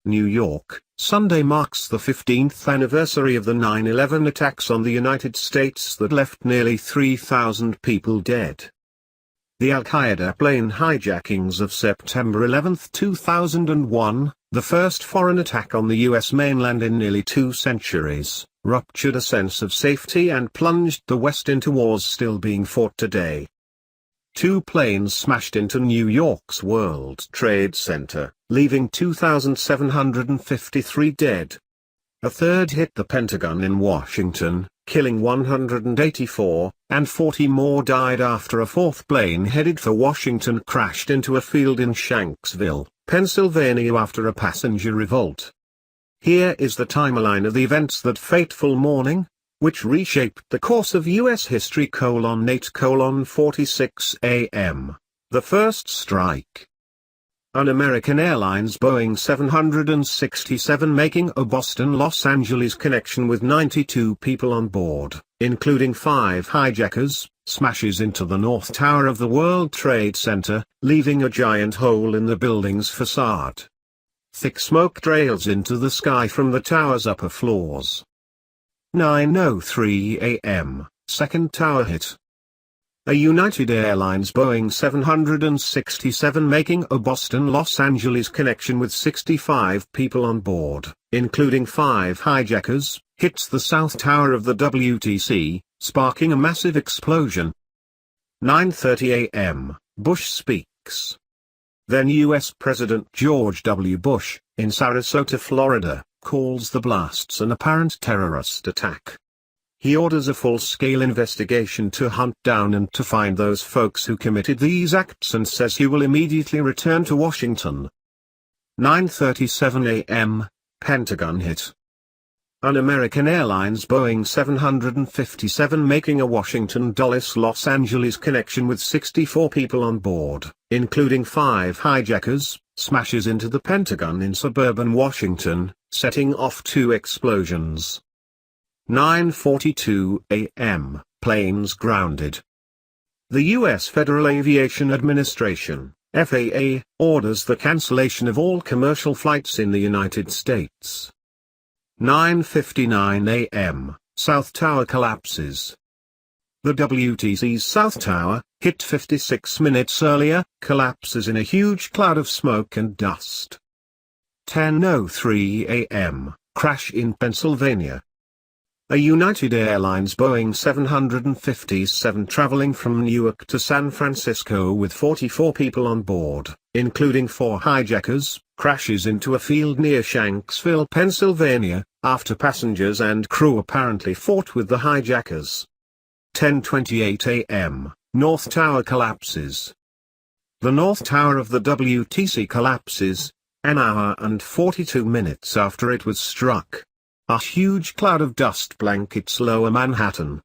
New York, Sunday marks the 15th anniversary of the 9/11 attacks on the United States that left nearly 3,000 people dead. The Al-Qaeda plane hijackings of September 11, 2001, the first foreign attack on the U.S. mainland in nearly 2 centuries, ruptured a sense of safety and plunged the West into wars still being fought today. 2 planes smashed into New York's World Trade Center, leaving 2,753 dead. A third hit the Pentagon in Washington, killing 184, and 40 more died after a 4th plane headed for Washington crashed into a field in Shanksville, Pennsylvania after a passenger revolt. Here is the timeline of the events that fateful morning, which reshaped the course of U.S. history: 8:46 a.m. The first strike. An American Airlines Boeing 767 making a Boston-Los Angeles connection with 92 people on board, including 5 hijackers, smashes into the North Tower of the World Trade Center, leaving a giant hole in the building's facade. Thick smoke trails into the sky from the tower's upper floors. 9:03 a.m., second tower hit. A United Airlines Boeing 767 making a Boston-Los Angeles connection with 65 people on board, including 5 hijackers, hits the south tower of the WTC, sparking a massive explosion. 9:30 a.m., Bush speaks. Then U.S. President George W. Bush, in Sarasota, Florida, calls the blasts an apparent terrorist attack. He orders a full-scale investigation to hunt down and to find those folks who committed these acts and says he will immediately return to Washington. 9:37 a.m., Pentagon hit. An American Airlines Boeing 757 making a Washington Dulles Los Angeles connection with 64 people on board, including 5 hijackers, smashes into the Pentagon in suburban Washington, setting off 2 explosions. 9:42 a.m., planes grounded. The U.S. Federal Aviation Administration, FAA, orders the cancellation of all commercial flights in the United States. 9:59 a.m., South Tower collapses. The WTC's South Tower, hit 56 minutes earlier, collapses in a huge cloud of smoke and dust. 10:03 a.m., crash in Pennsylvania. A United Airlines Boeing 757 traveling from Newark to San Francisco with 44 people on board, including 4 hijackers, crashes into a field near Shanksville, Pennsylvania, after passengers and crew apparently fought with the hijackers. 10:28 a.m., North Tower collapses. The North Tower of the WTC collapses, an hour and 42 minutes after it was struck. A huge cloud of dust blankets lower Manhattan.